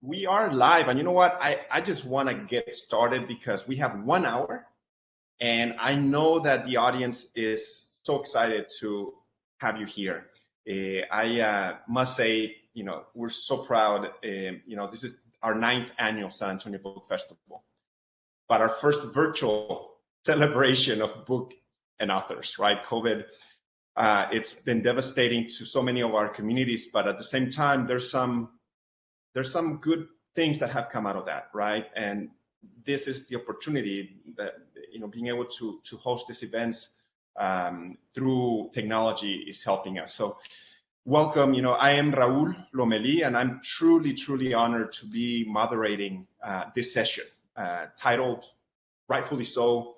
We are live, and you know what? I just want to get started because we have 1 hour, and I know that the audience is so excited to have you here. I must say, we're so proud. This is our 9th annual San Antonio Book Festival, but our first virtual celebration of book and authors, right? COVID, it's been devastating to so many of our communities, but at the same time, there's some good things that have come out of that, right? And this is the opportunity that, being able to host these events through technology is helping us. So welcome. I am Raul Lomeli, and I'm truly, truly honored to be moderating this session titled, rightfully so,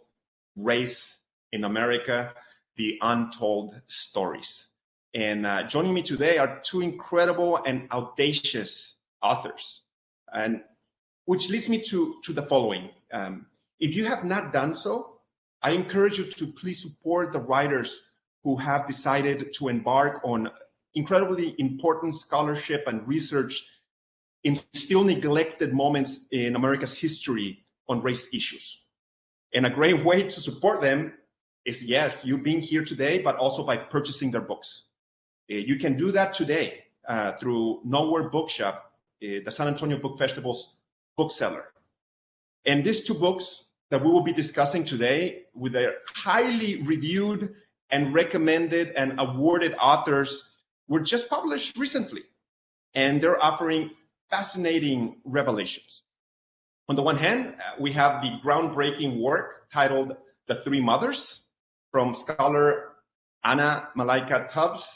Race in America, the Untold Stories. And joining me today are two incredible and audacious authors, and which leads me to the following. If you have not done so, I encourage you to please support the writers who have decided to embark on incredibly important scholarship and research in still neglected moments in America's history on race issues. And a great way to support them is, yes, you being here today, but also by purchasing their books. You can do that today through Nowhere Bookshop, the San Antonio Book Festival's bookseller. And these two books that we will be discussing today with their highly reviewed and recommended and awarded authors were just published recently, and they're offering fascinating revelations. On the one hand, we have the groundbreaking work titled The Three Mothers from scholar Anna Malaika Tubbs.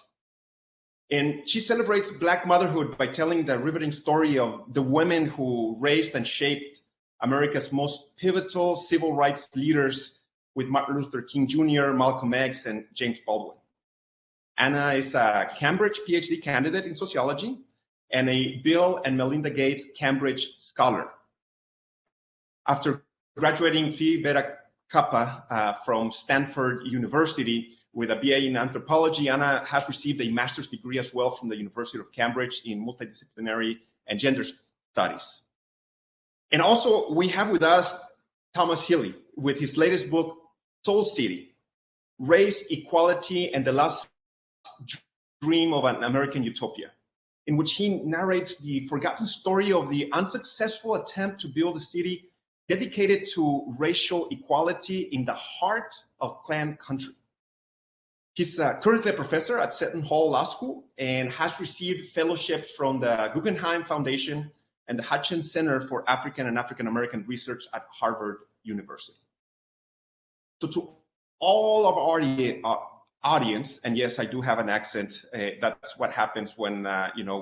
And she celebrates Black motherhood by telling the riveting story of the women who raised and shaped America's most pivotal civil rights leaders, with Martin Luther King Jr., Malcolm X, and James Baldwin. Anna is a Cambridge PhD candidate in sociology and a Bill and Melinda Gates Cambridge scholar. After graduating Phi Beta Kappa from Stanford University with a BA in anthropology, Anna has received a master's degree as well from the University of Cambridge in multidisciplinary and gender studies. And also we have with us Thomas Healy with his latest book, Soul City, Race, Equality, and the Lost Dream of an American Utopia, in which he narrates the forgotten story of the unsuccessful attempt to build a city dedicated to racial equality in the heart of Klan Country. He's currently a professor at Seton Hall Law School and has received fellowships from the Guggenheim Foundation and the Hutchins Center for African and African American Research at Harvard University. So to all of our audience, and yes, I do have an accent. That's what happens when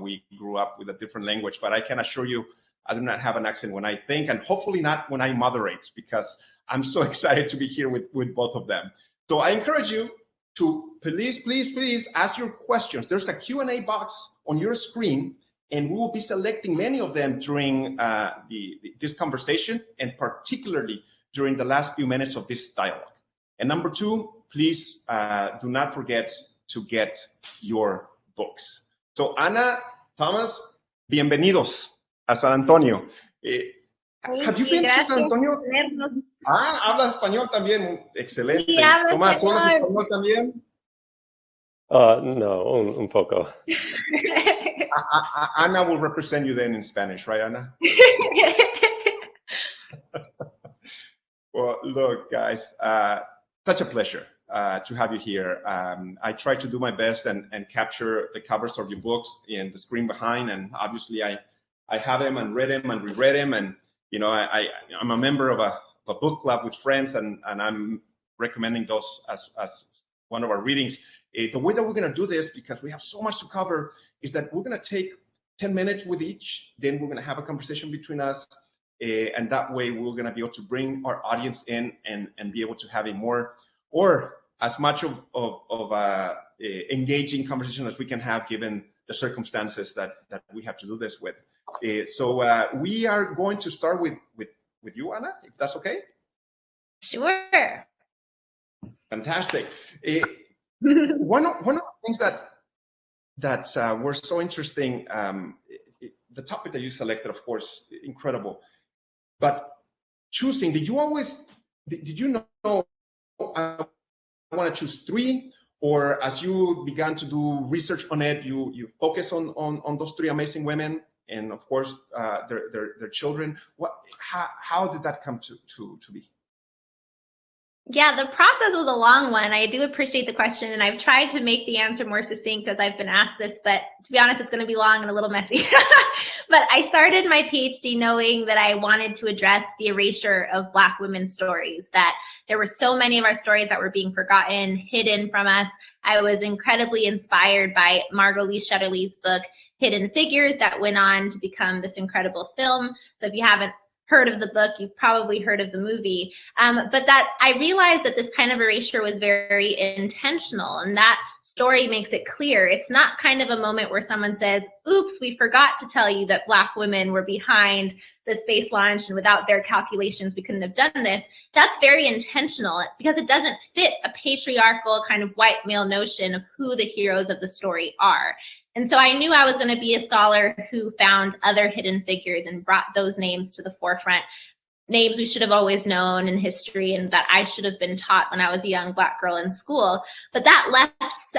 we grew up with a different language, but I can assure you I do not have an accent when I think, and hopefully not when I moderate, because I'm so excited to be here with both of them. So I encourage you to please ask your questions. There's a Q&A box on your screen, and we will be selecting many of them during this conversation, and particularly during the last few minutes of this dialogue. And number two, please do not forget to get your books. So Ana, Thomas, bienvenidos a San Antonio. Have you been to San Antonio? Habla español también. Excelente. Sí, Tomás, ¿hablas español también? No, un poco. Ana will represent you then in Spanish, right, Ana? Well, look, guys, such a pleasure to have you here. I try to do my best and capture the covers of your books in the screen behind, and obviously I have them and read them and reread them, and I'm a member of a book club with friends, and I'm recommending those as one of our readings. The way that we're going to do this, because we have so much to cover, is that we're going to take 10 minutes with each, then we're going to have a conversation between us, and that way we're going to be able to bring our audience in and be able to have a more, or as much of engaging conversation as we can have, given the circumstances that we have to do this with. So we are going to start with you, Anna, if that's okay? Sure. Fantastic. One of the things that were so interesting the topic that you selected, of course, incredible. But choosing, did you know I want to choose 3, or as you began to do research on it, you focus on those 3 amazing women, and of course their children? How did that come to be? Yeah, the process was a long one. I do appreciate the question, and I've tried to make the answer more succinct as I've been asked this, but to be honest, it's going to be long and a little messy. But I started my PhD knowing that I wanted to address the erasure of Black women's stories, that there were so many of our stories that were being forgotten, hidden from us. I was incredibly inspired by Margot Lee Shetterly's book, Hidden Figures, that went on to become this incredible film. So if you haven't heard of the book, you've probably heard of the movie, but that I realized that this kind of erasure was very intentional, and that story makes it clear. It's not kind of a moment where someone says, oops, we forgot to tell you that Black women were behind the space launch, and without their calculations we couldn't have done this. That's very intentional because it doesn't fit a patriarchal kind of white male notion of who the heroes of the story are. And so I knew I was going to be a scholar who found other hidden figures and brought those names to the forefront, names we should have always known in history and that I should have been taught when I was a young Black girl in school. But that left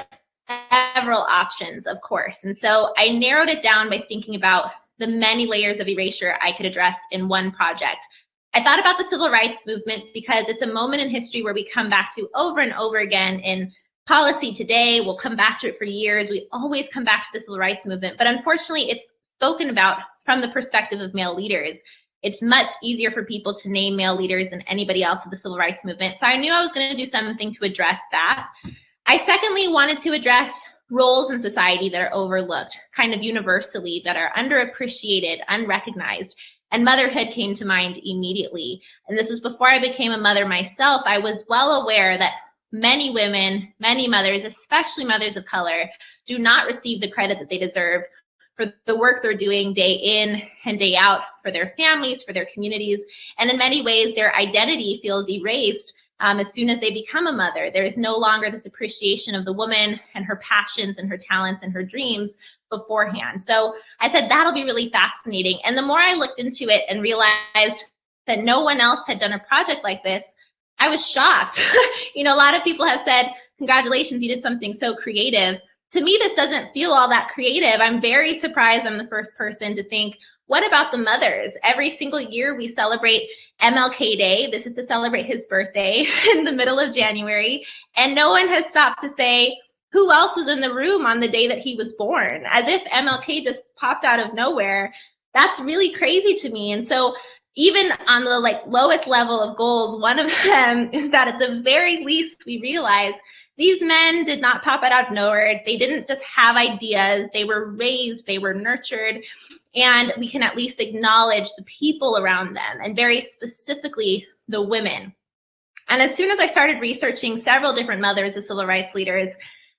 several options, of course. And so I narrowed it down by thinking about the many layers of erasure I could address in one project. I thought about the civil rights movement because it's a moment in history where we come back to over and over again in policy today. We'll come back to it for years. We always come back to the civil rights movement, but unfortunately it's spoken about from the perspective of male leaders. It's much easier for people to name male leaders than anybody else of the civil rights movement. So I knew I was going to do something to address that. I secondly wanted to address roles in society that are overlooked, kind of universally, that are underappreciated, unrecognized. And motherhood came to mind immediately. And this was before I became a mother myself. I was well aware that many women, many mothers, especially mothers of color, do not receive the credit that they deserve for the work they're doing day in and day out for their families, for their communities. And in many ways, their identity feels erased as soon as they become a mother. There is no longer this appreciation of the woman and her passions and her talents and her dreams beforehand. So I said, that'll be really fascinating. And the more I looked into it and realized that no one else had done a project like this, I was shocked. You know, a lot of people have said, congratulations, you did something so creative. To me, this doesn't feel all that creative. I'm very surprised I'm the first person to think, what about the mothers? Every single year we celebrate MLK Day. This is to celebrate his birthday in the middle of January. And no one has stopped to say, who else was in the room on the day that he was born? As if MLK just popped out of nowhere. That's really crazy to me. And so even on the lowest level of goals, one of them is that at the very least we realize these men did not pop out of nowhere. They didn't just have ideas. They were raised, they were nurtured, and we can at least acknowledge the people around them, and very specifically the women. And as soon as I started researching several different mothers of civil rights leaders,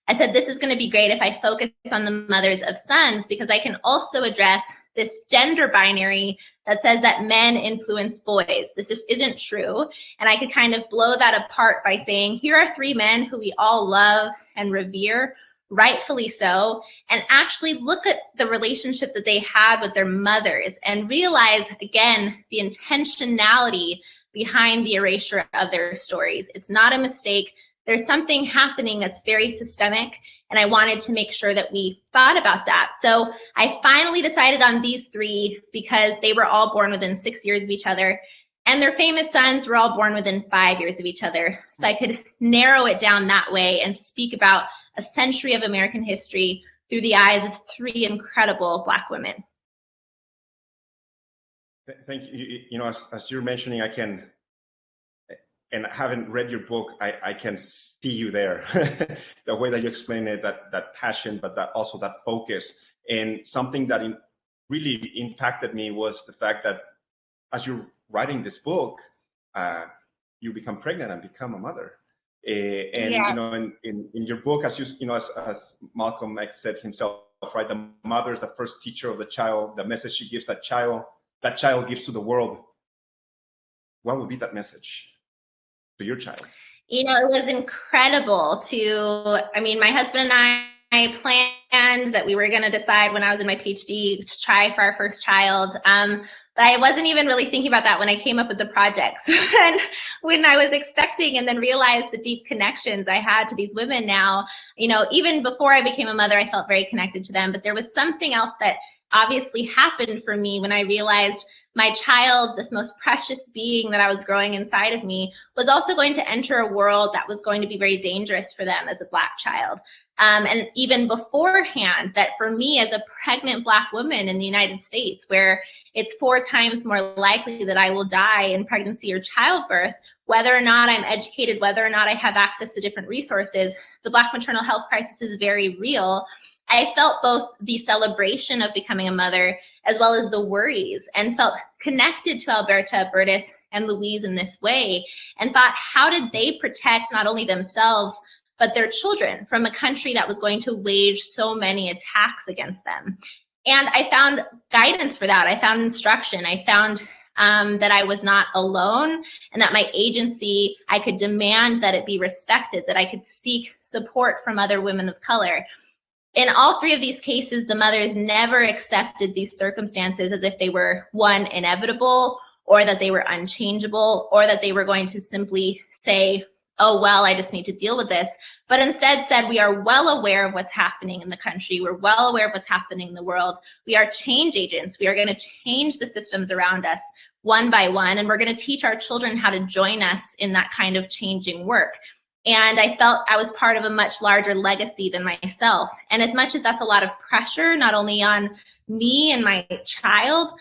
I said, this is going to be great if I focus on the mothers of sons, because I can also address this gender binary that says that men influence boys. This just isn't true. And I could kind of blow that apart by saying, here are 3 men who we all love and revere, rightfully so, and actually look at the relationship that they had with their mothers and realize, again, the intentionality behind the erasure of their stories. It's not a mistake. There's something happening that's very systemic, and I wanted to make sure that we thought about that. So I finally decided on these 3 because they were all born within 6 years of each other, and their famous sons were all born within 5 years of each other. So I could narrow it down that way and speak about a century of American history through the eyes of 3 incredible Black women. Thank you. You know, as you're mentioning, I can, and I haven't read your book, I can see you there. The way that you explain it, that passion, but that also that focus. And something that really impacted me was the fact that as you're writing this book, you become pregnant and become a mother. And yeah. You know, in your book, as as Malcolm X said himself, right, the mother is the first teacher of the child. The message she gives that child gives to the world. What would be that message to your child? You know, it was incredible to, I mean, my husband and I planned friend that we were going to decide when I was in my PhD to try for our first child. But I wasn't even really thinking about that when I came up with the project. So when I was expecting and then realized the deep connections I had to these women now, you know, even before I became a mother, I felt very connected to them. But there was something else that obviously happened for me when I realized my child, this most precious being that I was growing inside of me, was also going to enter a world that was going to be very dangerous for them as a Black child. And even beforehand, that for me as a pregnant Black woman in the United States, where it's 4 times more likely that I will die in pregnancy or childbirth, whether or not I'm educated, whether or not I have access to different resources, the Black maternal health crisis is very real. I felt both the celebration of becoming a mother as well as the worries, and felt connected to Alberta, Bertus, and Louise in this way, and thought, how did they protect not only themselves, but their children from a country that was going to wage so many attacks against them? And I found guidance for that. I found instruction. I found that I was not alone, and that my agency, I could demand that it be respected, that I could seek support from other women of color. In all 3 of these cases, the mothers never accepted these circumstances as if they were, one, inevitable, or that they were unchangeable, or that they were going to simply say, oh, well, I just need to deal with this, but instead said, we are well aware of what's happening in the country. We're well aware of what's happening in the world. We are change agents. We are going to change the systems around us one by one, and we're going to teach our children how to join us in that kind of changing work. And I felt I was part of a much larger legacy than myself. And as much as that's a lot of pressure, not only on me and my child,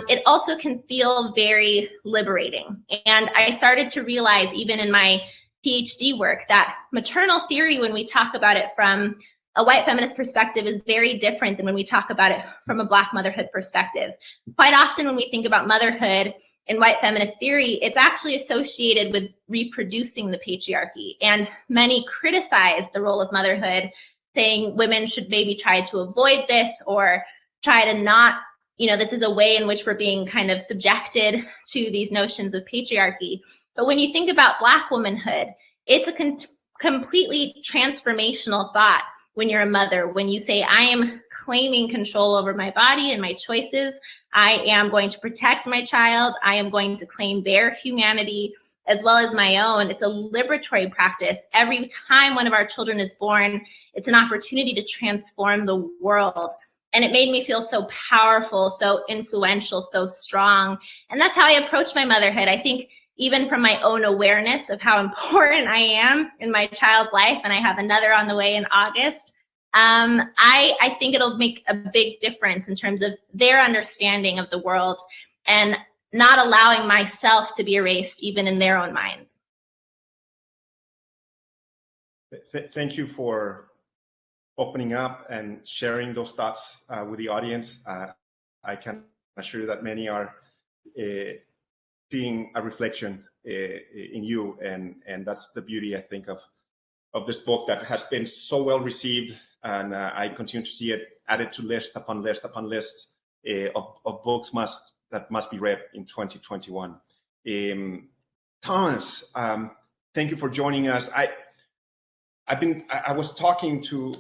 it also can feel very liberating. And I started to realize, even in my PhD work, that maternal theory, when we talk about it from a white feminist perspective, is very different than when we talk about it from a Black motherhood perspective. Quite often when we think about motherhood in white feminist theory, it's actually associated with reproducing the patriarchy. And many criticize the role of motherhood, saying women should maybe try to avoid this, or try to not, you know, this is a way in which we're being kind of subjected to these notions of patriarchy. But when you think about Black womanhood, it's a completely transformational thought when you're a mother, when you say, I am claiming control over my body and my choices. I am going to protect my child. I am going to claim their humanity as well as my own. It's a liberatory practice. Every time one of our children is born, it's an opportunity to transform the world. And it made me feel so powerful, so influential, so strong. And that's how I approach my motherhood. I think even from my own awareness of how important I am in my child's life, and I have another on the way in August, I think it'll make a big difference in terms of their understanding of the world, and not allowing myself to be erased even in their own minds. Thank you for opening up and sharing those thoughts with the audience. I can assure you that many are seeing a reflection in you, and that's the beauty, I think, of this book that has been so well received, and I continue to see it added to list upon list upon list of books that must be read in 2021. Thomas, thank you for joining us. I was talking to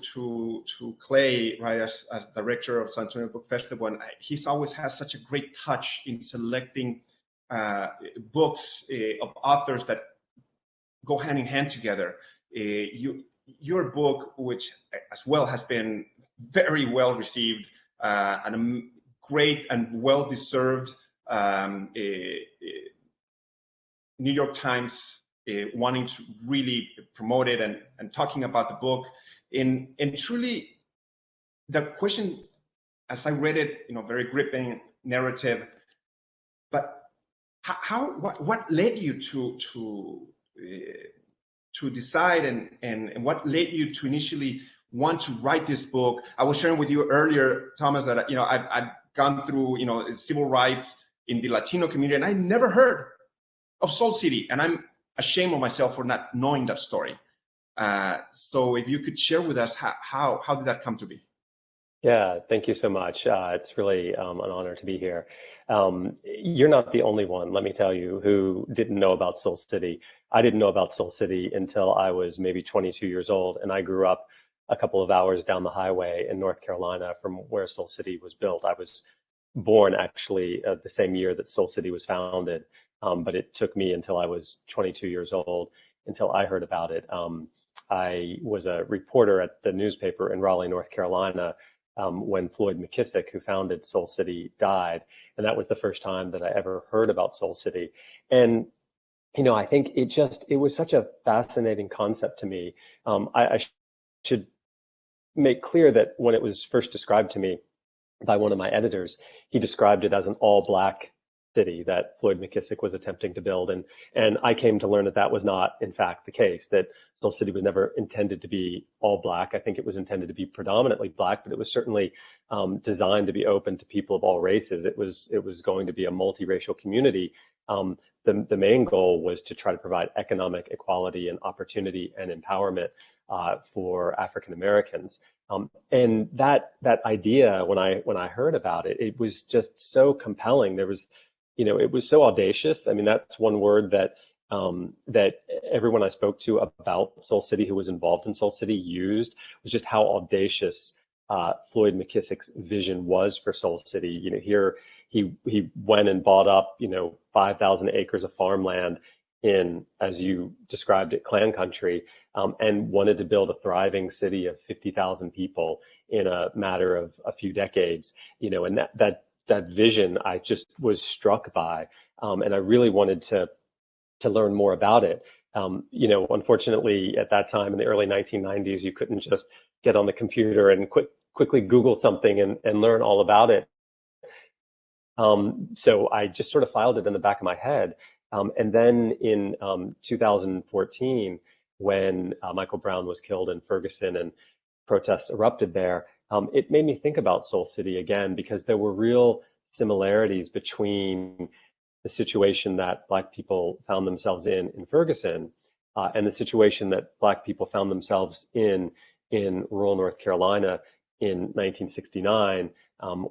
Clay, right, as director of San Antonio Book Festival, and he's always has such a great touch in selecting books of authors that go hand in hand together. Your book, which as well has been very well received, and a great and well-deserved New York Times wanting to really promote it and talking about the book. And truly, the question, as I read it, very gripping narrative, but what led you to decide, and what led you to initially want to write this book? I was sharing with you earlier, Thomas, that I've gone through civil rights in the Latino community, and I never heard of Soul City, and I'm ashamed of myself for not knowing that story. So if you could share with us how did that come to be? Yeah, thank you so much. It's really an honor to be here. You're not the only one, let me tell you, who didn't know about Soul City. I didn't know about Soul City until I was maybe 22 years old, and I grew up a couple of hours down the highway in North Carolina from where Soul City was built. I was born actually the same year that Soul City was founded, but it took me until I was 22 years old until I heard about it. I was a reporter at the newspaper in Raleigh, North Carolina, when Floyd McKissick, who founded Soul City, died. And that was the first time that I ever heard about Soul City. And, you know, I think it was such a fascinating concept to me. I should make clear that when it was first described to me by one of my editors, he described it as an all-Black city that Floyd McKissick was attempting to build. And I came to learn that that was not, in fact, the case, that Soul City was never intended to be all Black. I think it was intended to be predominantly Black, but it was certainly designed to be open to people of all races. It was going to be a multiracial community. The main goal was to try to provide economic equality and opportunity and empowerment for African Americans. And that idea, when I heard about it, it was just so compelling. There was, you know, it was so audacious. I mean, that's one word that that everyone I spoke to about Soul City who was involved in Soul City used, was just how audacious Floyd McKissick's vision was for Soul City. You know, here he went and bought up, you know, 5,000 acres of farmland in, as you described it, Klan Country, and wanted to build a thriving city of 50,000 people in a matter of a few decades. You know, and that vision I just was struck by, and I really wanted to learn more about it. You know, unfortunately, at that time in the early 1990s, you couldn't just get on the computer and quickly Google something and learn all about it. So I just sort of filed it in the back of my head. And then in 2014, when Michael Brown was killed in Ferguson and protests erupted there, it made me think about Soul City again, because there were real similarities between the situation that Black people found themselves in Ferguson and the situation that Black people found themselves in rural North Carolina in 1969,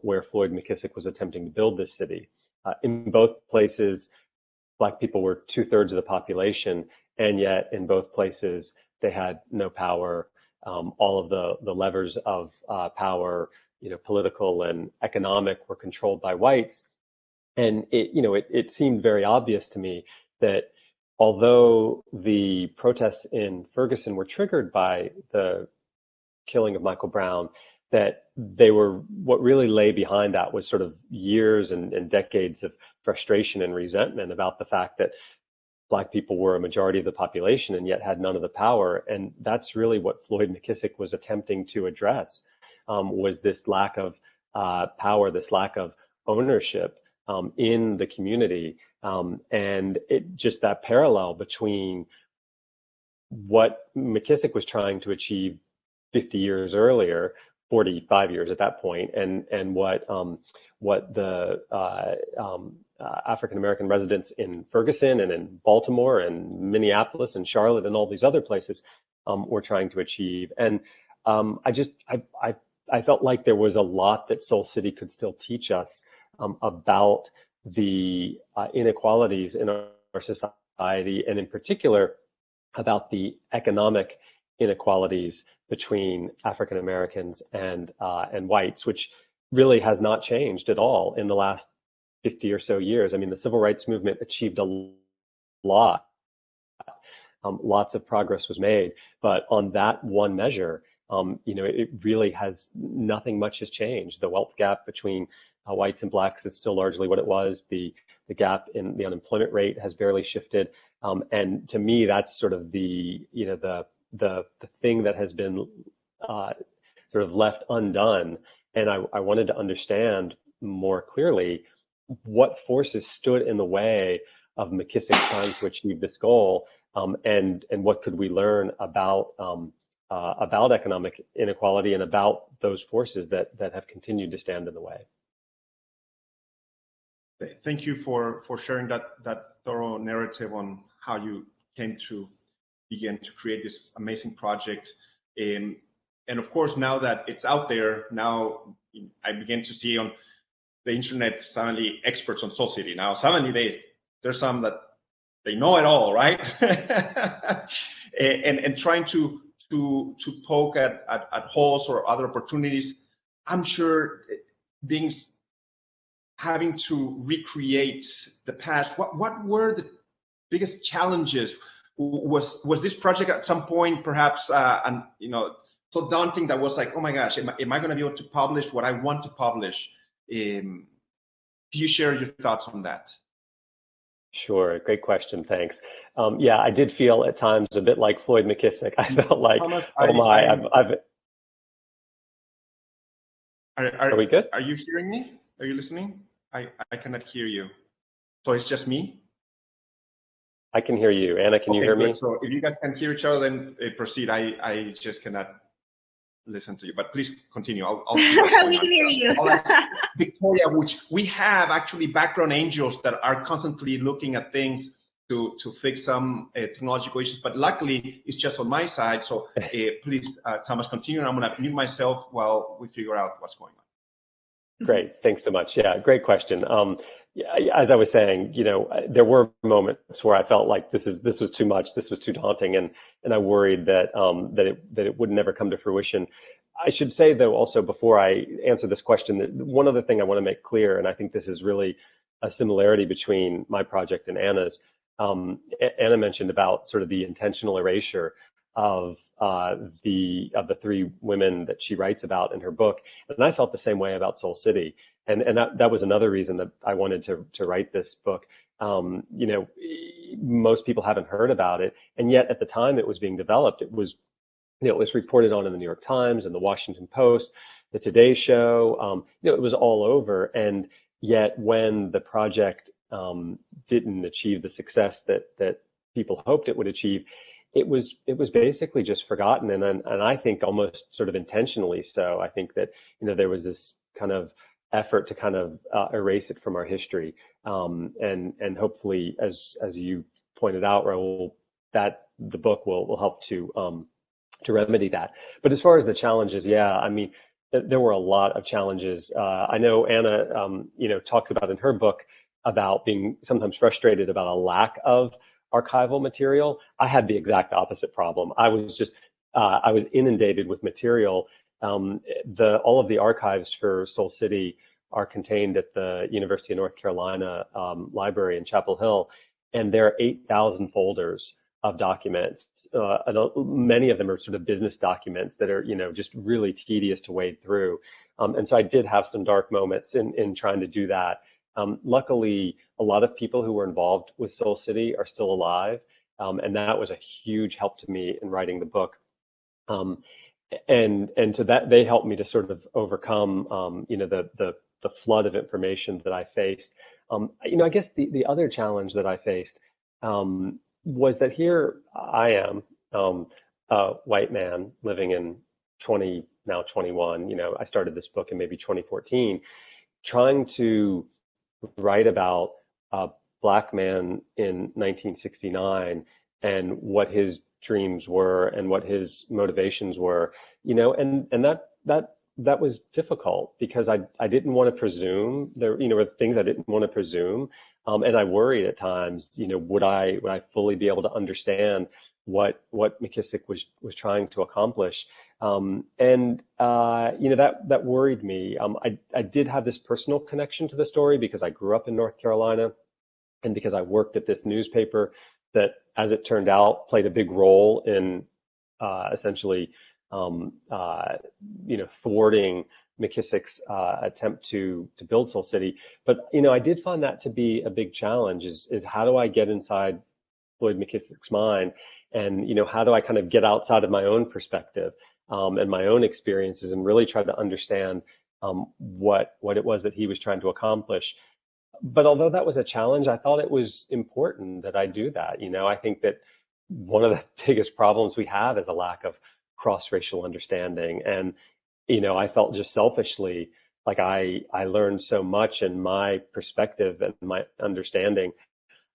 where Floyd McKissick was attempting to build this city. In both places, Black people were 2/3 of the population, and yet in both places they had no power. All of the levers of power, you know, political and economic, were controlled by whites. And it seemed very obvious to me that although the protests in Ferguson were triggered by the killing of Michael Brown, that they were, what really lay behind that was sort of years and decades of frustration and resentment about the fact that Black people were a majority of the population and yet had none of the power. And that's really what Floyd McKissick was attempting to address, was this lack of power, this lack of ownership in the community. And it just, that parallel between what McKissick was trying to achieve 50 years earlier, 45 years at that point, and what the African American residents in Ferguson and in Baltimore and Minneapolis and Charlotte and all these other places were trying to achieve. And I felt like there was a lot that Soul City could still teach us about the inequalities in our society, and in particular about the economic inequalities between African Americans and whites, which really has not changed at all in the last 50 or so years. I mean, the civil rights movement achieved a lot. Lots of progress was made, but on that one measure, it really has, nothing much has changed. The wealth gap between whites and Blacks is still largely what it was. The gap in the unemployment rate has barely shifted. And to me, that's sort of the thing that has been sort of left undone. And I wanted to understand more clearly what forces stood in the way of McKissick trying to achieve this goal, and what could we learn about economic inequality and about those forces that have continued to stand in the way. Thank you for sharing that thorough narrative on how you came to begin to create this amazing project. And of course, now that it's out there, now I begin to see on the internet suddenly experts on Soul City. Now suddenly there's some that they know it all, right? and trying to to poke at holes or other opportunities. I'm sure things having to recreate the past. What were the biggest challenges? Was this project at some point perhaps so daunting that was like, oh my gosh, am I going to be able to publish what I want to publish? Do you share your thoughts on that? Sure, great question, thanks. Yeah, I did feel at times a bit like Floyd McKissick. I felt like, Thomas, oh my, are we good? Are you hearing me? Are you listening? I cannot hear you. So it's just me? I can hear you. Anna, can you hear me? So if you guys can hear each other, then proceed. I just cannot listen to you, but please continue. I'll see we can hear you. Victoria, which we have actually background angels that are constantly looking at things to fix some technological issues, but luckily it's just on my side. So please, Thomas, continue. I'm going to mute myself while we figure out what's going on. Great, thanks so much. Yeah, great question. As I was saying, there were moments where I felt like this was too much, this was too daunting, and I worried that it would never come to fruition. I should say, though, also before I answer this question, that one other thing I want to make clear, and I think this is really a similarity between my project and Anna's. Anna mentioned about sort of the intentional erasure of the three women that she writes about in her book, and I felt the same way about Soul City. And that was another reason that I wanted to write this book. Most people haven't heard about it, and yet at the time it was being developed, it was reported on in the New York Times and the Washington Post, the Today Show. It was all over, and yet when the project didn't achieve the success that people hoped it would achieve, it was basically just forgotten, and I think almost sort of intentionally so. I think that there was this kind of effort to kind of erase it from our history, and hopefully, as you pointed out, Raul, that the book will help to remedy that. But as far as the challenges, yeah, I mean, there were a lot of challenges. I know Anna, talks about in her book about being sometimes frustrated about a lack of archival material. I had the exact opposite problem. I was inundated with material. All of the archives for Soul City are contained at the University of North Carolina library in Chapel Hill, and there are 8,000 folders of documents. And many of them are sort of business documents that are, just really tedious to wade through. And so I did have some dark moments in trying to do that. Luckily, a lot of people who were involved with Soul City are still alive, and that was a huge help to me in writing the book. And so that they helped me to sort of overcome, the flood of information that I faced. I guess the other challenge that I faced was that here I am, a white man living in 21. I started this book in maybe 2014, trying to write about a Black man in 1969 and what his dreams were and what his motivations were, and that was difficult because I didn't want to presume. There were things I didn't want to presume, and I worried at times, would I fully be able to understand what McKissick was trying to accomplish, and that worried me. I did have this personal connection to the story because I grew up in North Carolina, and because I worked at this newspaper that, as it turned out, played a big role in essentially thwarting McKissick's attempt to build Soul City. But I did find that to be a big challenge. Is how do I get inside Floyd McKissick's mind, and how do I kind of get outside of my own perspective and my own experiences and really try to understand what it was that he was trying to accomplish. But although that was a challenge, I thought it was important that I do that. I think that one of the biggest problems we have is a lack of cross-racial understanding. And, I felt just selfishly like I learned so much in my perspective and my understanding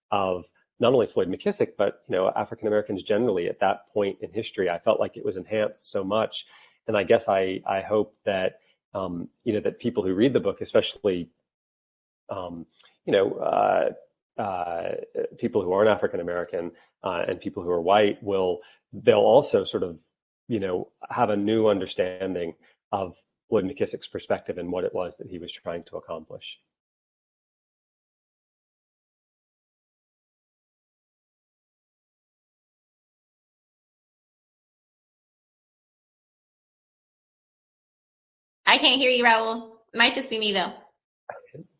of not only Floyd McKissick, but, African Americans generally at that point in history. I felt like it was enhanced so much. And I guess I hope that, that people who read the book, especially, people who aren't African American and people who are white, they'll also sort of have a new understanding of Floyd McKissick's perspective and what it was that he was trying to accomplish. I can't hear you, Raul. It might just be me, though.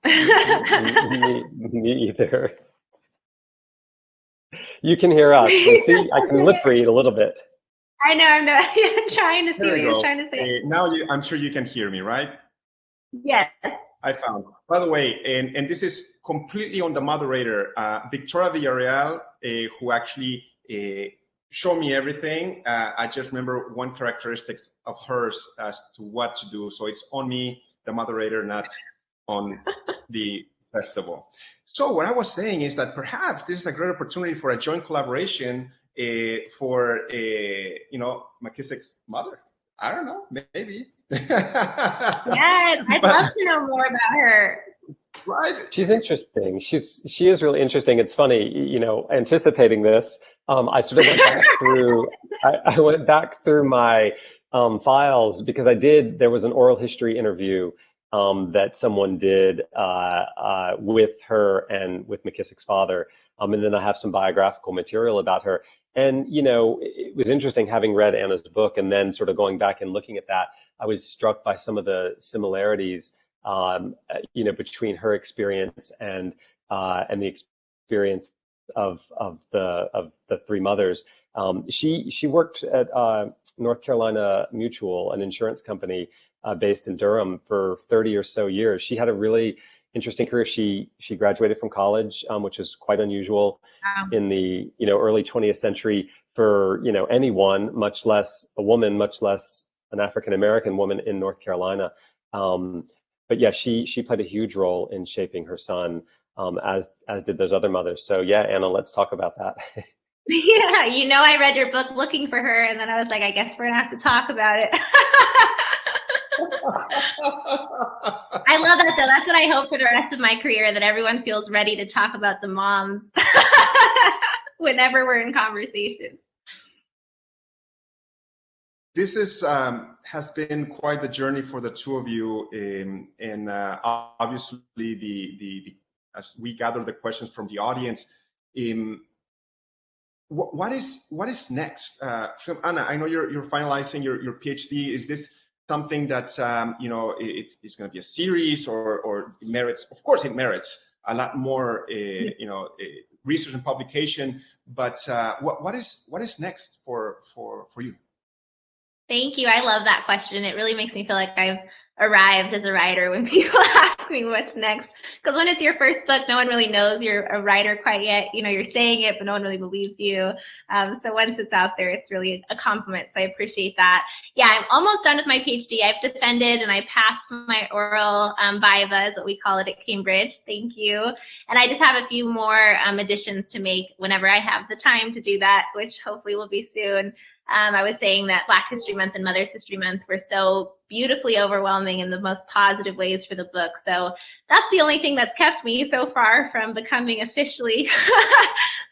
Me either. You can hear us. See, I can lip read a little bit. I know. I'm trying to see what he was trying to say. Now I'm sure you can hear me, right? Yes. I found. By the way, and this is completely on the moderator, Victoria Villarreal, who actually showed me everything. I just remember one characteristic of hers as to what to do. So it's on me, the moderator, not on the festival. So what I was saying is that perhaps this is a great opportunity for a joint collaboration for McKissick's mother. I don't know, maybe. Yes, I'd love to know more about her. Right. She's interesting. She is really interesting. It's funny, anticipating this. I sort of went back through. I went back through my files because there was an oral history interview that someone did with her and with McKissick's father, and then I have some biographical material about her. And it was interesting having read Anna's book and then sort of going back and looking at that. I was struck by some of the similarities, between her experience and the experience of the three mothers. She worked at North Carolina Mutual, an insurance company based in Durham, for 30 or so years. She had a really interesting career. She graduated from college, which is quite unusual in the early 20th century for anyone, much less a woman, much less an African American woman in North Carolina. But yeah, she played a huge role in shaping her son, as did those other mothers. So yeah, Anna, let's talk about that. Yeah, I read your book looking for her, and then I was like, I guess we're gonna have to talk about it. I love that, though. That's what I hope for the rest of my career, that everyone feels ready to talk about the moms whenever we're in conversation. This has been quite the journey for the two of you, and obviously as we gather the questions from the audience, what is next? Anna, I know you're finalizing your PhD. Is this something that it's going to be a series, or it merits? Of course, it merits a lot more research and publication. But what is next for you? Thank you. I love that question. It really makes me feel like I've arrived as a writer when people ask me what's next. Because when it's your first book, no one really knows you're a writer quite yet. You're saying it, but no one really believes you. So once it's out there, it's really a compliment. So I appreciate that. Yeah, I'm almost done with my PhD. I've defended and I passed my oral viva, is what we call it at Cambridge. Thank you. And I just have a few more additions to make whenever I have the time to do that, which hopefully will be soon. I was saying that Black History Month and Mother's History Month were so beautifully overwhelming in the most positive ways for the book. So that's the only thing that's kept me so far from becoming officially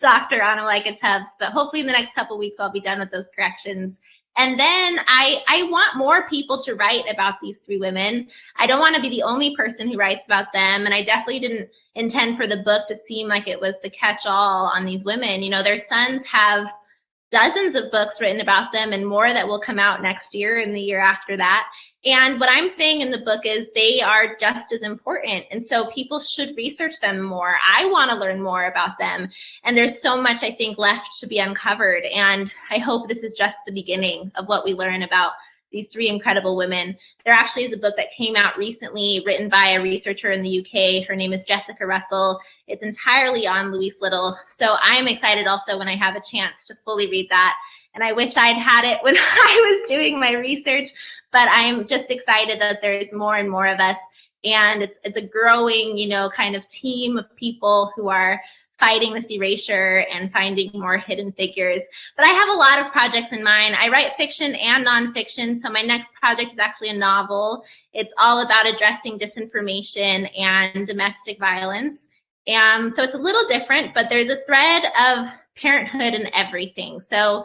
Dr. Anna Malaika Tubbs. But hopefully in the next couple of weeks, I'll be done with those corrections. And then I want more people to write about these three women. I don't want to be the only person who writes about them. And I definitely didn't intend for the book to seem like it was the catch-all on these women. Their sons have dozens of books written about them, and more that will come out next year and the year after that. And what I'm saying in the book is they are just as important. And so people should research them more. I want to learn more about them. And there's so much, I think, left to be uncovered. And I hope this is just the beginning of what we learn about these three incredible women. There actually is a book that came out recently written by a researcher in the UK. Her name is Jessica Russell. It's entirely on Louise Little. So I'm excited also when I have a chance to fully read that. And I wish I'd had it when I was doing my research, but I'm just excited that there's more and more of us. And it's a growing, kind of team of people who are fighting this erasure and finding more hidden figures. But I have a lot of projects in mind. I write fiction and nonfiction, so my next project is actually a novel. It's all about addressing disinformation and domestic violence. So it's a little different, but there's a thread of parenthood in everything. So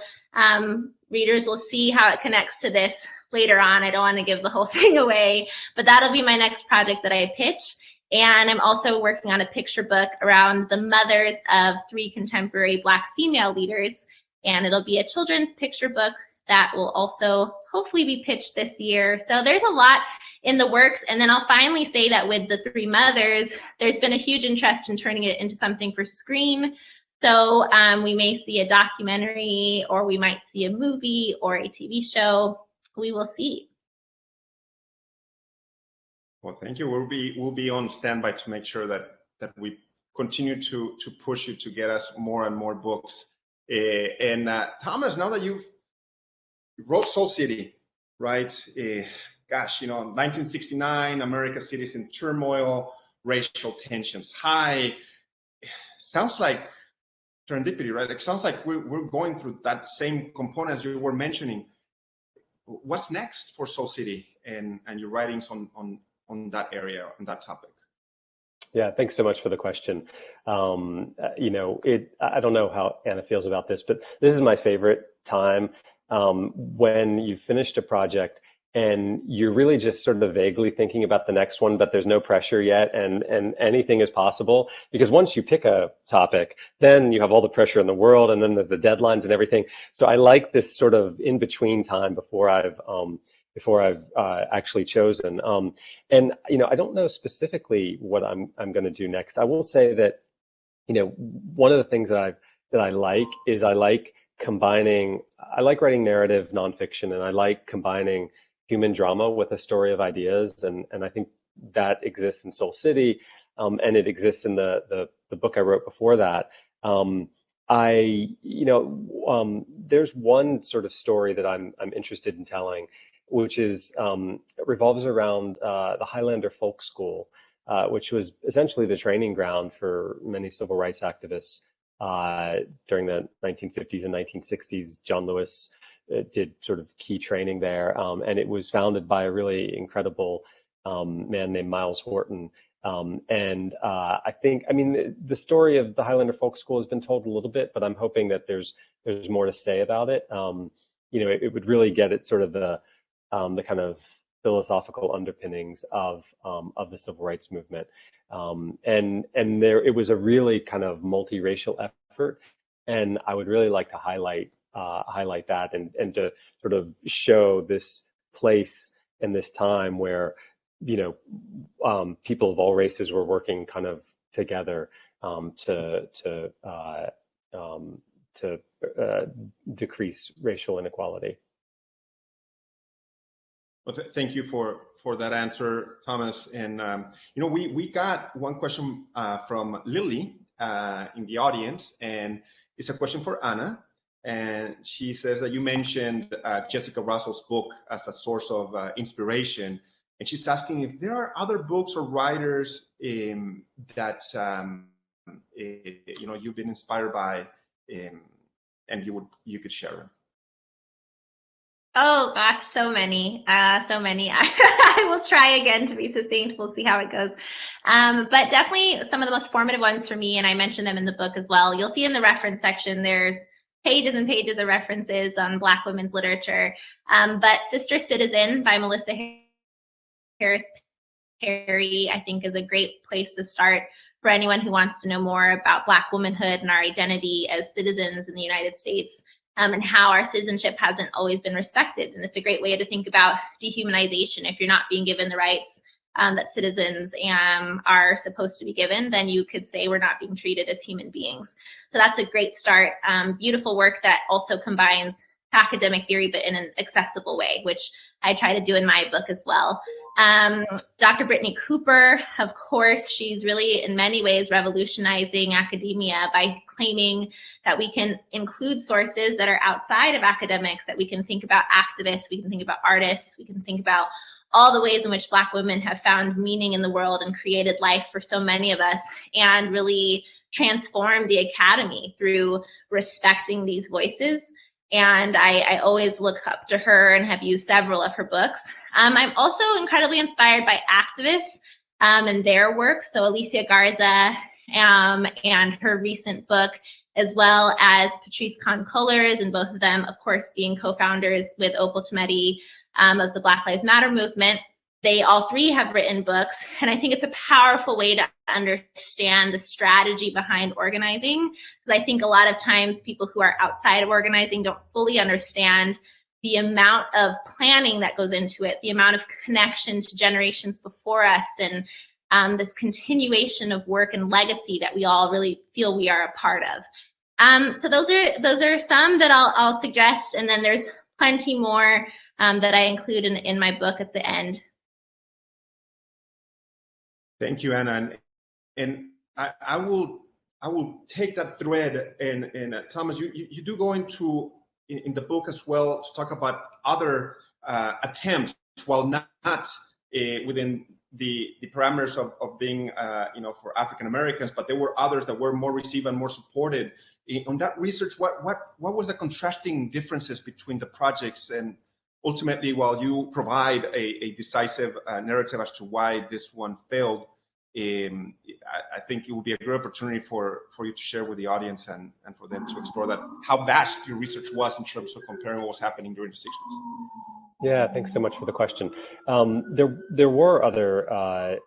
Readers will see how it connects to this later on. I don't want to give the whole thing away, but that'll be my next project that I pitch. And I'm also working on a picture book around the mothers of 3 contemporary Black female leaders. And it'll be a children's picture book that will also hopefully be pitched this year. So there's a lot in the works. And then I'll finally say that with the 3 mothers, there's been a huge interest in turning it into something for screen. So we may see a documentary, or we might see a movie or a TV show. We will see. Well, thank you. We'll be on standby to make sure that we continue to push you to get us more and more books. And Thomas, now that you wrote Soul City, right? Gosh, 1969, America cities in turmoil, racial tensions high. Sounds like serendipity, right? It sounds like we're going through that same components you were mentioning. What's next for Soul City and your writings on that area, on that topic? Yeah, thanks so much for the question. I don't know how Anna feels about this, but this is my favorite time when you've finished a project and you're really just sort of vaguely thinking about the next one, but there's no pressure yet, and anything is possible. Because once you pick a topic, then you have all the pressure in the world, and then the deadlines and everything. So I like this sort of in-between time before I've actually chosen. And I don't know specifically what I'm going to do next. I will say that one of the things that I like is I like writing narrative nonfiction, and I like combining human drama with a story of ideas, and I think that exists in Soul City, and it exists in the book I wrote before that. There's one sort of story that I'm interested in telling, which is revolves around the Highlander Folk School, which was essentially the training ground for many civil rights activists during the 1950s and 1960s. John Lewis did sort of key training there, and it was founded by a really incredible man named Miles Horton. I think, the story of the Highlander Folk School has been told a little bit, but I'm hoping that there's more to say about it. It would really get at sort of the kind of philosophical underpinnings of the civil rights movement, and it was a really kind of multiracial effort, and I would really like to highlight that and to sort of show this place and this time where people of all races were working kind of together to decrease racial inequality. Well, thank you for that answer, Thomas. And we got one question from Lily in the audience, and it's a question for Anna. And she says that you mentioned Jessica Russell's book as a source of inspiration, and she's asking if there are other books or writers that you've been inspired by, and you could share them. Oh gosh, so many. I will try again to be succinct. We'll see how it goes. But definitely some of the most formative ones for me, and I mentioned them in the book as well. You'll see in the reference section, there's pages and pages of references on Black women's literature. But Sister Citizen by Melissa Harris Perry, I think, is a great place to start for anyone who wants to know more about Black womanhood and our identity as citizens in the United States. And how our citizenship hasn't always been respected. And it's a great way to think about dehumanization. If you're not being given the rights that citizens are supposed to be given, then you could say we're not being treated as human beings. So that's a great start. Beautiful work that also combines academic theory, but in an accessible way, which I try to do in my book as well. Dr. Brittany Cooper, of course, she's really in many ways revolutionizing academia by claiming that we can include sources that are outside of academics, that we can think about activists, we can think about artists, we can think about all the ways in which Black women have found meaning in the world and created life for so many of us, and really transformed the academy through respecting these voices. And I always look up to her and have used several of her books. I'm also incredibly inspired by activists and their work. So Alicia Garza and her recent book, as well as Patrice Kahn-Cullors, and both of them, of course, being co-founders with Opal Tometi of the Black Lives Matter movement. They all three have written books, and I think it's a powerful way to understand the strategy behind organizing, because I think a lot of times people who are outside of organizing don't fully understand the amount of planning that goes into it, the amount of connection to generations before us, and this continuation of work and legacy that we all really feel we are a part of. So those are some that I'll suggest, and then there's plenty more that I include in my book at the end. Thank you, Anna. And I will take that thread, and Thomas, you do go into in the book as well to talk about other attempts, while not within the parameters of being for African Americans, but there were others that were more received and more supported. On that research, what was the contrasting differences between the projects? And ultimately, while you provide a decisive narrative as to why this one failed, I think it would be a great opportunity for you to share with the audience and for them to explore that, how vast your research was in terms of comparing what was happening during the 60s. Yeah, thanks so much for the question. There were other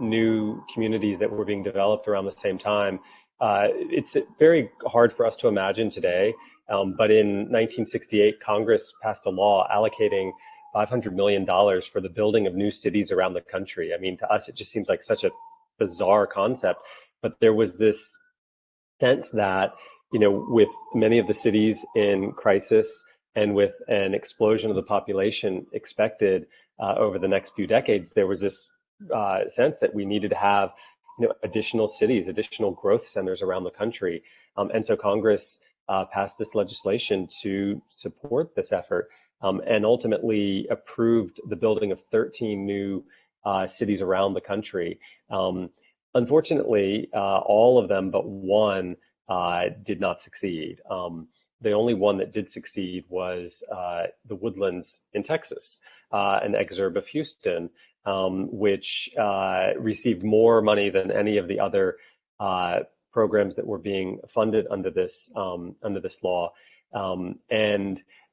new communities that were being developed around the same time. It's very hard for us to imagine today, but in 1968, Congress passed a law allocating $500 million for the building of new cities around the country. I mean, to us, it just seems like such a bizarre concept, but there was this sense that, with many of the cities in crisis and with an explosion of the population expected over the next few decades, there was this sense that we needed to have additional cities, additional growth centers around the country. And so Congress passed this legislation to support this effort. And ultimately approved the building of 13 new cities around the country. Unfortunately, all of them but one did not succeed. The only one that did succeed was the Woodlands in Texas, an exurb of Houston, which received more money than any of the other programs that were being funded under this law.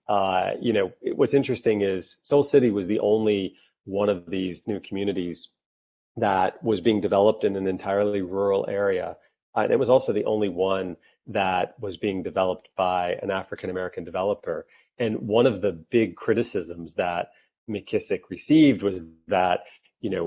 What's interesting is Soul City was the only one of these new communities that was being developed in an entirely rural area. And it was also the only one that was being developed by an African-American developer. And one of the big criticisms that McKissick received was that,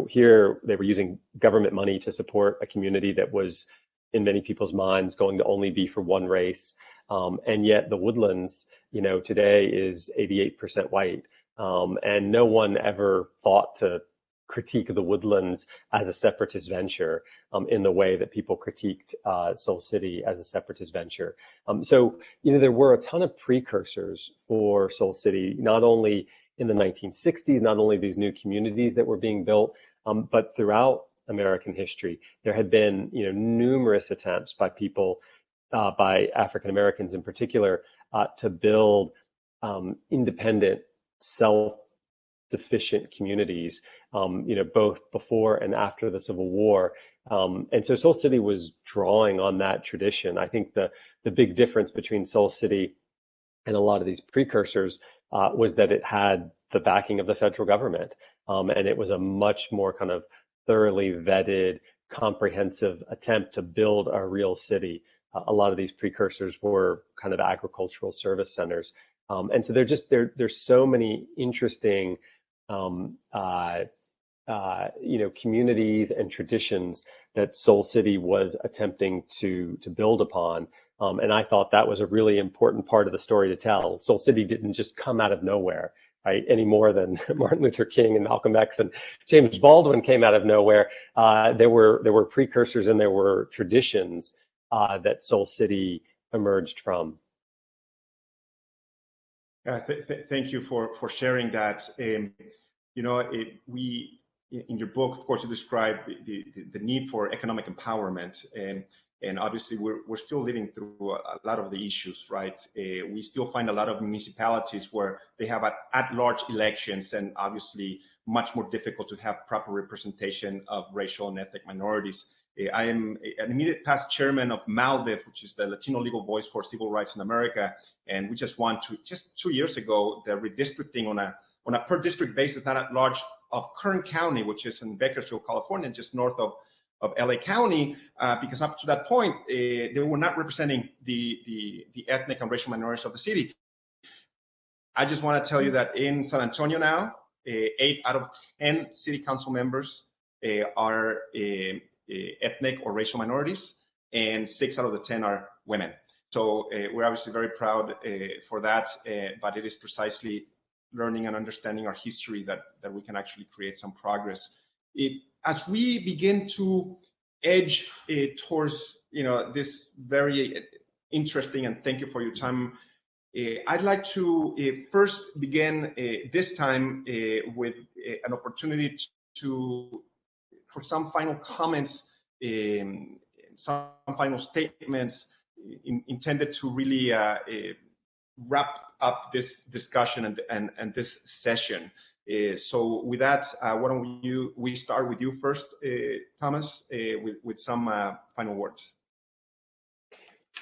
here they were using government money to support a community that was, in many people's minds, going to only be for one race. And yet the Woodlands, today is 88% white. And no one ever thought to critique the Woodlands as a separatist venture in the way that people critiqued Soul City as a separatist venture. So, there were a ton of precursors for Soul City, not only in the 1960s, not only these new communities that were being built, but throughout American history. There had been, numerous attempts by people, by African Americans in particular, to build independent, self-sufficient communities, both before and after the Civil War. And so Soul City was drawing on that tradition. I think the big difference between Soul City and a lot of these precursors was that it had the backing of the federal government. And it was a much more kind of thoroughly vetted, comprehensive attempt to build a real city. A lot of these precursors were kind of agricultural service centers. And so there's so many interesting, communities and traditions that Soul City was attempting to build upon. And I thought that was a really important part of the story to tell. Soul City didn't just come out of nowhere, right? Any more than Martin Luther King and Malcolm X and James Baldwin came out of nowhere. There were precursors and there were traditions that Soul City emerged from. Thank you for sharing that. In your book, of course, you describe the need for economic empowerment, and obviously we're still living through a lot of the issues, right? We still find a lot of municipalities where they have at-large elections, and obviously much more difficult to have proper representation of racial and ethnic minorities. I am an immediate past chairman of MALDEF, which is the Latino legal voice for civil rights in America. And we just won just 2 years ago, the redistricting on a per district basis, not at large, of Kern County, which is in Bakersfield, California, just north of LA County, because up to that point, they were not representing the ethnic and racial minorities of the city. I just want to tell you that in San Antonio now, 8 out of 10 city council members are ethnic or racial minorities, and 6 out of the 10 are women. So we're obviously very proud for that, but it is precisely learning and understanding our history that we can actually create some progress. As we begin to edge towards this very interesting, and thank you for your time, I'd like to first begin this time with an opportunity for some final comments, some final statements intended to really wrap up this discussion and this session. So with that, why don't we start with you first, Thomas, with some final words.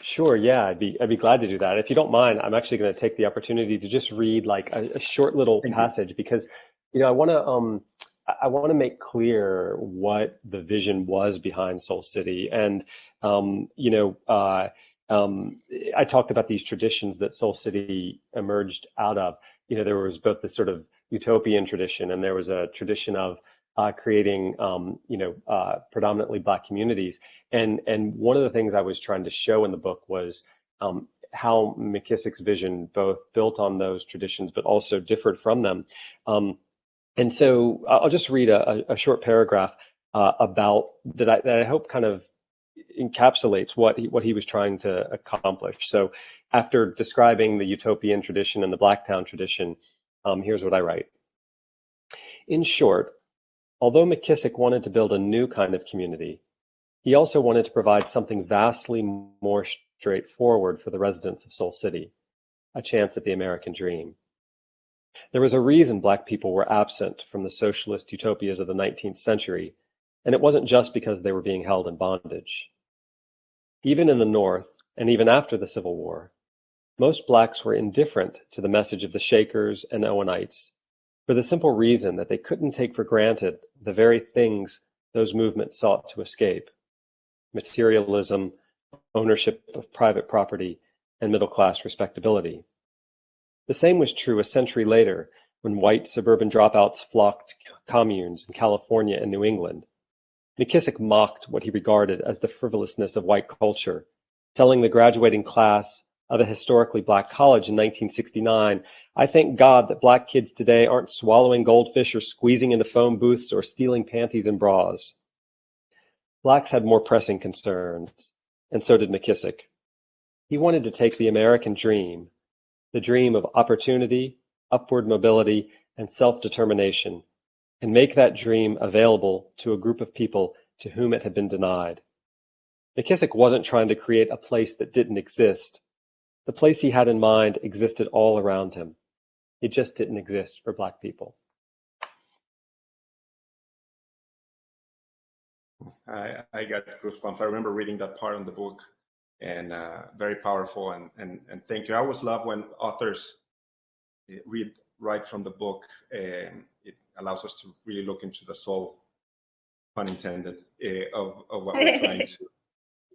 Sure. Yeah, I'd be glad to do that. If you don't mind, I'm actually going to take the opportunity to just read like a short little passage, because I want to make clear what the vision was behind Soul City. And I talked about these traditions that Soul City emerged out of. There was both this sort of utopian tradition, and there was a tradition of creating, predominantly Black communities. And one of the things I was trying to show in the book was how McKissick's vision both built on those traditions, but also differed from them. And so I'll just read a short paragraph about that I hope kind of encapsulates what he was trying to accomplish. So after describing the utopian tradition and the Blacktown tradition, here's what I write. In short, although McKissick wanted to build a new kind of community, he also wanted to provide something vastly more straightforward for the residents of Soul City, a chance at the American dream. There was a reason Black people were absent from the socialist utopias of the 19th century, and it wasn't just because they were being held in bondage. Even in the North, and even after the Civil War, most Blacks were indifferent to the message of the Shakers and Owenites, for the simple reason that they couldn't take for granted the very things those movements sought to escape: materialism, ownership of private property, and middle-class respectability. The same was true a century later, when white suburban dropouts flocked to communes in California and New England. McKissick mocked what he regarded as the frivolousness of white culture, telling the graduating class of a historically Black college in 1969, "I thank God that Black kids today aren't swallowing goldfish or squeezing into phone booths or stealing panties and bras." Blacks had more pressing concerns, and so did McKissick. He wanted to take the American dream, the dream of opportunity, upward mobility, and self-determination, and make that dream available to a group of people to whom it had been denied. McKissick wasn't trying to create a place that didn't exist. The place he had in mind existed all around him. It just didn't exist for Black people. I got goosebumps. I remember reading that part in the book, and very powerful. And thank you. I always love when authors read right from the book. It allows us to really look into the soul, pun intended, of what we're trying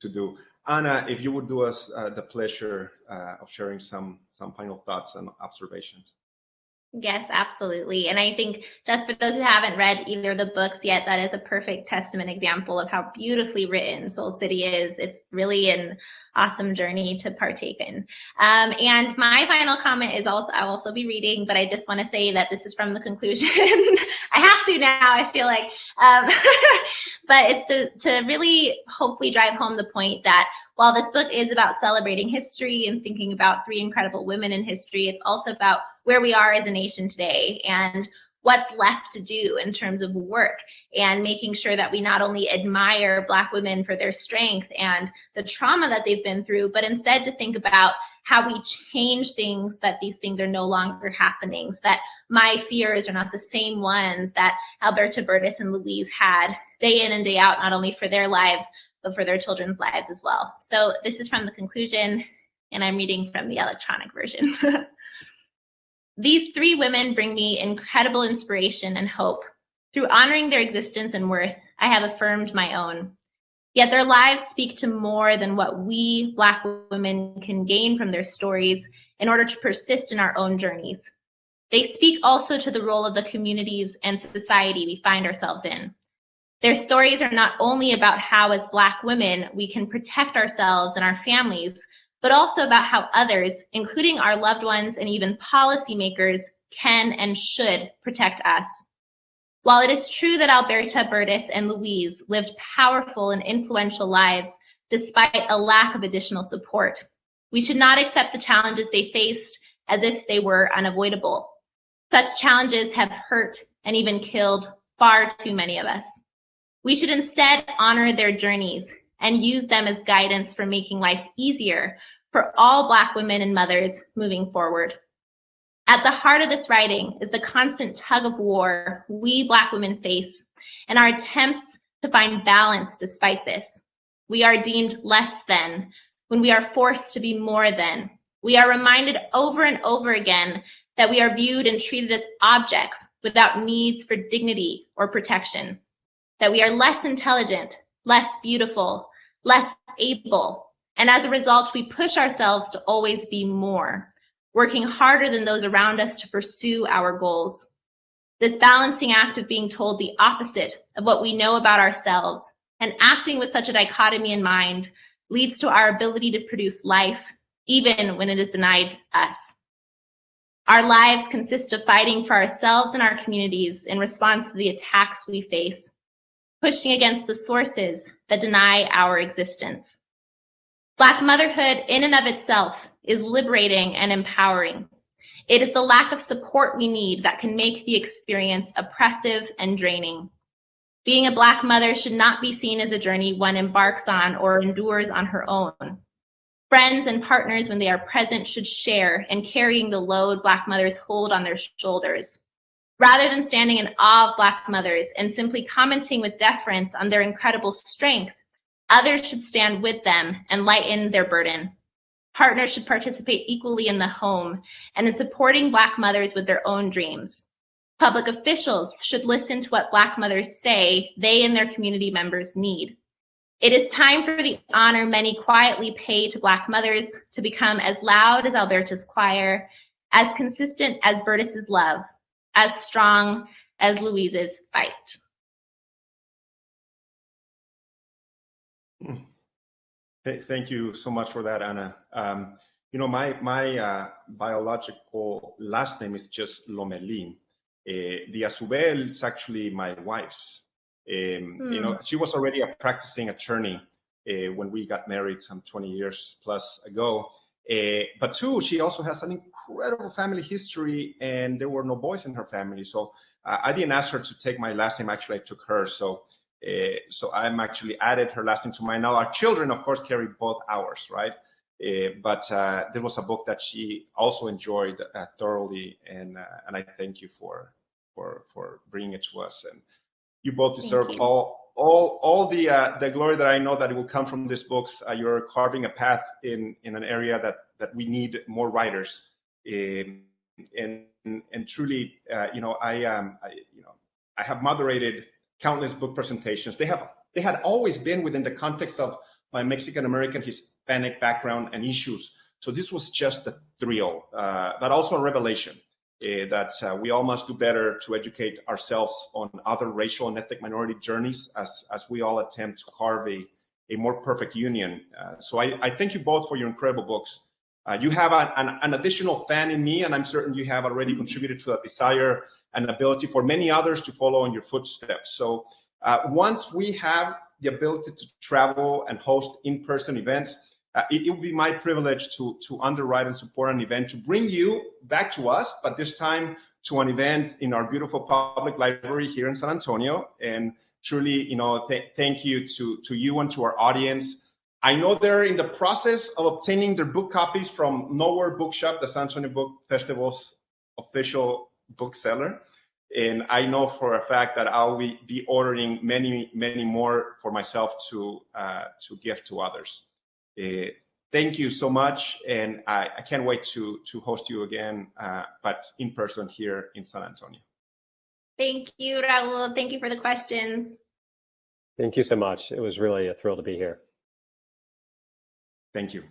to do. Anna, if you would do us the pleasure of sharing some final thoughts and observations. Yes, absolutely. And I think just for those who haven't read either of the books yet, that is a perfect testament example of how beautifully written Soul City is. It's really an awesome journey to partake in. And my final comment is I'll also be reading, but I just want to say that this is from the conclusion. I have to now, I feel like. But it's to really hopefully drive home the point that while this book is about celebrating history and thinking about 3 incredible women in history, it's also about where we are as a nation today and what's left to do in terms of work, and making sure that we not only admire Black women for their strength and the trauma that they've been through, but instead to think about how we change things, that these things are no longer happening, so that my fears are not the same ones that Alberta Burtis and Louise had day in and day out, not only for their lives, but for their children's lives as well. So this is from the conclusion, and I'm reading from the electronic version. These three women bring me incredible inspiration and hope. Through honoring their existence and worth, I have affirmed my own. Yet their lives speak to more than what we Black women can gain from their stories in order to persist in our own journeys. They speak also to the role of the communities and society we find ourselves in. Their stories are not only about how, as Black women, we can protect ourselves and our families, but also about how others, including our loved ones and even policymakers, can and should protect us. While it is true that Alberta Burtis and Louise lived powerful and influential lives despite a lack of additional support, we should not accept the challenges they faced as if they were unavoidable. Such challenges have hurt and even killed far too many of us. We should instead honor their journeys and use them as guidance for making life easier for all Black women and mothers moving forward. At the heart of this writing is the constant tug of war we Black women face and our attempts to find balance despite this. We are deemed less than when we are forced to be more than. We are reminded over and over again that we are viewed and treated as objects without needs for dignity or protection, that we are less intelligent, less beautiful, less able, and as a result, we push ourselves to always be more, working harder than those around us to pursue our goals. This balancing act of being told the opposite of what we know about ourselves and acting with such a dichotomy in mind leads to our ability to produce life, even when it is denied us. Our lives consist of fighting for ourselves and our communities in response to the attacks we face, pushing against the sources that deny our existence. Black motherhood in and of itself is liberating and empowering. It is the lack of support we need that can make the experience oppressive and draining. Being a Black mother should not be seen as a journey one embarks on or endures on her own. Friends and partners, when they are present, should share in carrying the load Black mothers hold on their shoulders. Rather than standing in awe of Black mothers and simply commenting with deference on their incredible strength, others should stand with them and lighten their burden. Partners should participate equally in the home and in supporting Black mothers with their own dreams. Public officials should listen to what Black mothers say they and their community members need. It is time for the honor many quietly pay to Black mothers to become as loud as Alberta's choir, as consistent as Burtis's love, as strong as Louise's fight. Thank you so much for that, Anna. You know, my biological last name is just Lomeli. The Azoubel is actually my wife's. You know, she was already a practicing attorney when we got married some 20 years plus ago. But two, she also has an incredible family history, and there were no boys in her family. So I didn't ask her to take my last name. Actually, I took hers. So I'm actually added her last name to mine. Now our children, of course, carry both ours, right? But there was a book that she also enjoyed thoroughly, and I thank you for bringing it to us. And you both deserve all the glory that I know that it will come from these books. You're carving a path in an area that we need more writers. And truly, you know, I have moderated countless book presentations. They had always been within the context of my Mexican American Hispanic background and issues. So this was just a thrill, but also a revelation that we all must do better to educate ourselves on other racial and ethnic minority journeys as we all attempt to carve a more perfect union. So I thank you both for your incredible books. You have an additional fan in me, and I'm certain you have already contributed to that desire and ability for many others to follow in your footsteps. So once we have the ability to travel and host in-person events, it will be my privilege to underwrite and support an event to bring you back to us, but this time to an event in our beautiful public library here in San Antonio. And truly, you know, thank you to you and to our audience I know they're in the process of obtaining their book copies from Nowhere Bookshop, the San Antonio Book Festival's official bookseller. And I know for a fact that I'll be ordering many, many more for myself to give to others. Thank you so much, and I can't wait to host you again, but in person here in San Antonio. Thank you, Raul. Thank you for the questions. Thank you so much. It was really a thrill to be here. Thank you.